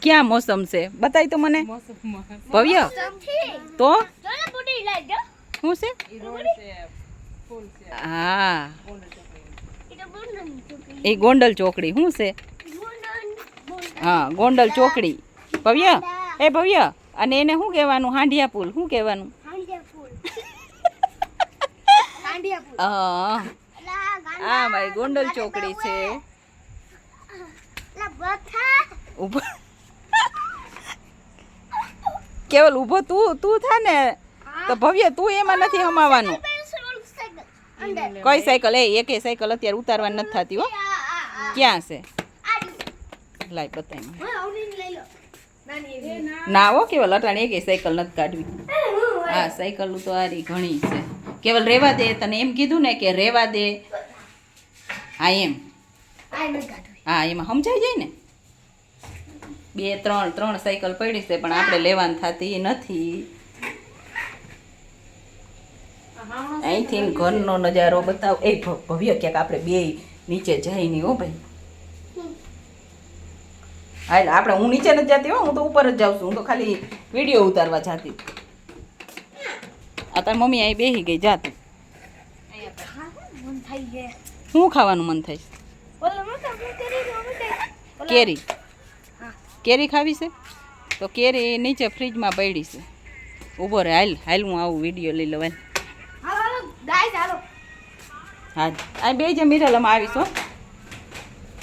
ક્યાં મોસમ છે બતાય તો મને ભવ્ય તો શું છે હા એ ગોંડલ ચોકડી શું છે હા ગોંડલ ચોકડી ભવ્ય એ ભવ્ય અને એને શું કહેવાનું હાંડિયા પુલ શું કહેવાનું હા ભાઈ ગોંડલ ચોકડી છે કેવલ ઊભો તું થા ને તો ભવ્ય તું એમાં નથી હમાવાનું કઈ સાયકલ એકે સાયકલ અત્યારે ઉતારવાની નથી થતી હો ક્યાં છે લાઈ બતાવી ના હો કેવલ અટાણે એકે સાયકલ નથી કાઢવી હા સાયકલ તો આરી ઘણી છે કેવલ રેવા દે તને એમ કીધું ને કે રેવા દે હા એમ હા એમાં સમજાઈ જાય ને 2 3 સાયકલ પડી છે પણ આપણે લેવાની થતી નથી અહીંથી ઘરનો નજારો બતાવ એ ભવ્ય ક્યાંક આપણે બે નીચે જાય નહીં હો ભાઈ હા આપણે હું નીચે નથી જતી હો હું તો ઉપર જ જાઉં છું હું તો ખાલી વિડીયો ઉતારવા જતી આ તાર મમ્મી અહીં બેસી ગઈ જાતું શું ખાવાનું મન થાય કેરી કેરી ખાવી છે તો કેરી નીચે ફ્રીજમાં પડી છે ઊભો રહે હાલ હું આવું વિડીયો લઈ લઉં હા આ બે જ મિરલમાં આવીશ હો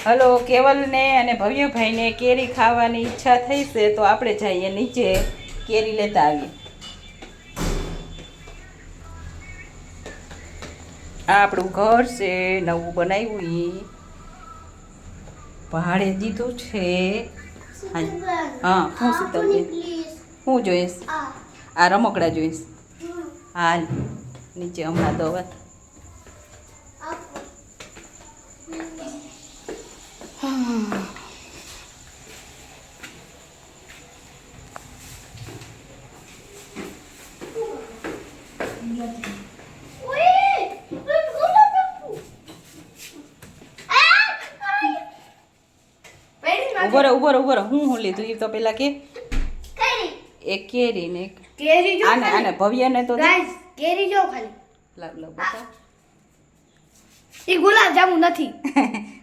હલો કેવલને અને ભવ્યભાઈને કેરી ખાવાની ઈચ્છા થઈ છે તો આપણે જઈએ નીચે કેરી લેતા આવીએ આ આપણું ઘર છે નવું બનાવ્યું એ ભાડે દીધું છે હા હું શીતલબેન હું જોઈશ આ રમકડા જોઈશ હાલ નીચે હમણાં દવા ઉભો રહો હું લીધું એ તો પેલા કે એક કેરી ને કેરી જો આને ભવ્યને તો ગાઈસ કેરી જો ખાલી લાવ બતા ઈ ગુલાબ જામુ નથી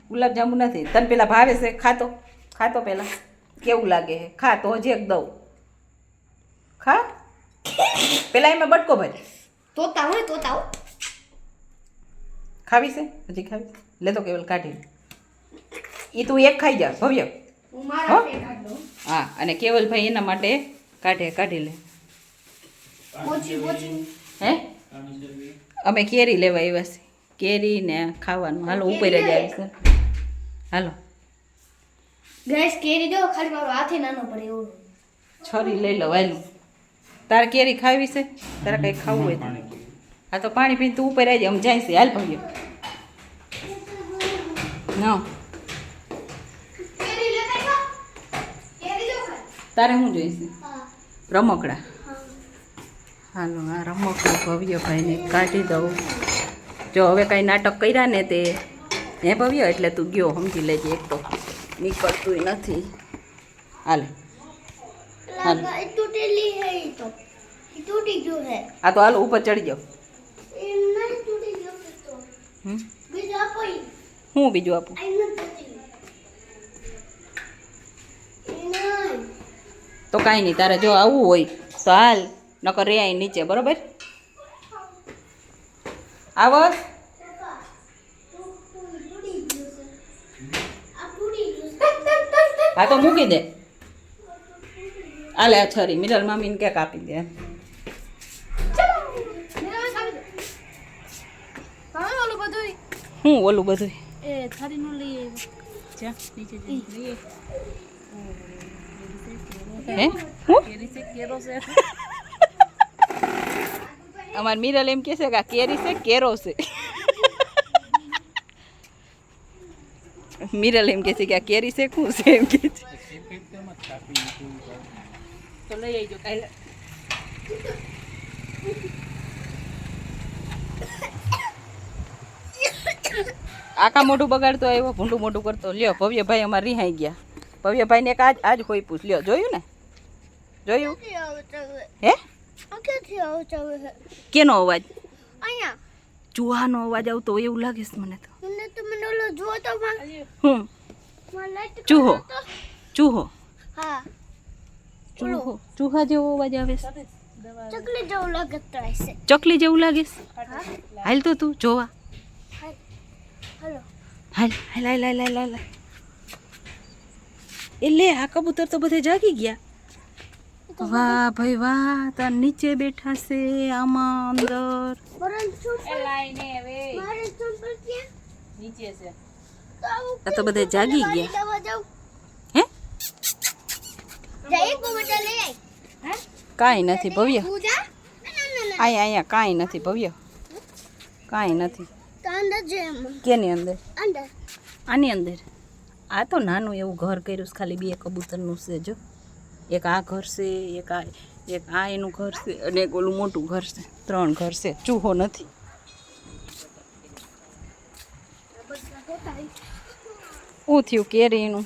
ગુલાબ જાંબુ નથી તને પેલા ભાવે છે ખાતો પેલા કેવું લાગે છે ખા તો હજી એક દઉં ખા પેલા એમાં બટકો ભર તોતા ખાવી છે હજી ખાવી લે તો કેવલ કાઢી એ તું એક ખાઈ જા ભવ્ય હું મારા પે કાઢ દઉં હા અને કેવલભાઈ એના માટે કાઢી લે પોચી હે અમે કેરી લેવા આવ્યા છે કેરી ને ખાવાનું હાલો ઉપર જ આવીશું હાલો ગાઈસ કેરી જો ખાલી મારો હાથે નાનો પડે એવું છરી લઈ લો હાલો તારે કેરી ખાવી છે તારે કંઈ ખાવું હોય તો હા તો પાણી પીને તું ઉપર આવી જાય અમે જાય છે હાલ ભવ્ય ના કેરી લેતા જો કેરી જો ખાલી તારે શું જોઈશે રમકડા હાલો આ રમકડું ભવ્યભાઈને કાઢી દઉં જો હવે કાંઈ નાટક કર્યા ને તે હે ભવ્ય એટલે તું ગયો સમજી લેજે એક તો નીકળતું નથી હાલ टूटेली है ये तो टूटी क्यों है આ તો હાલો ઉપર ચડી જાઓ ये नहीं टूटी क्यों तो बीजू आपो હું બીજું આપું आई नॉट टचिंग नहीं તો કાંઈ નહીં તારે જો આવવું હોય તો હાલ નકર રે અહીં નીચે બરોબર આવસ હા તો મૂકી દે આલે આ છરી મિરલ મામીને ક્યાંક આપી દે હું ઓલું બધું એ થારી નું લઈ જા નીચે જઈએ હે હું અમાર મિરલ એમ કે છે કે આ કેરી છે કેરો છે મિરલ એમ કે છે કે આ કેરી છે શું છે એમ કે છે તો લઈ આવજો કાલે આખા મોઢું બગાડતો આવ્યો ભૂંડું મોઢું કરતો લ્યો ભવ્યભાઈ અમારે રિહાઈ ગયા ભવ્યભાઈને એક આજ હોય પૂછ લ્યો, જોયું ને? જોયું? હે? કેનો અવાજ? અહીંયા ચૂહાનો અવાજ આવતો હોય એવું લાગે છે મને તો. મને ઓલો જો તો હું મને ચૂહો ચૂહો હા ચૂહો ચૂહા જેવો અવાજ આવે છે. ચકલી જેવું લાગત હશે. ચકલી જેવું લાગે છે. હાલ તો તું જોવા. હાલો હાલ હાલ હાલ હાલ હાલ હાલ. એ લે આ કબૂતર તો બધે જાગી ગયા. વાહ ભાઈ વાહ, તો નીચે બેઠા છે આમાં અંદર. નીચે છે આ તો બધે જાગી ગયા. હે કાંઈ નથી ભવ્ય, અહીંયા કાંઈ નથી ભવ્ય, કાંઈ નથી. કેની અંદર? આની અંદર. આ તો નાનું એવું ઘર કર્યું છે, ખાલી 2 કબૂતરનું છે. જો એક આ ઘર છે, એક આ એનું ઘર છે, અને એક ઓલું મોટું ઘર છે. 3 ઘર છે. ચૂહો નથી. શું થયું કેરીનું?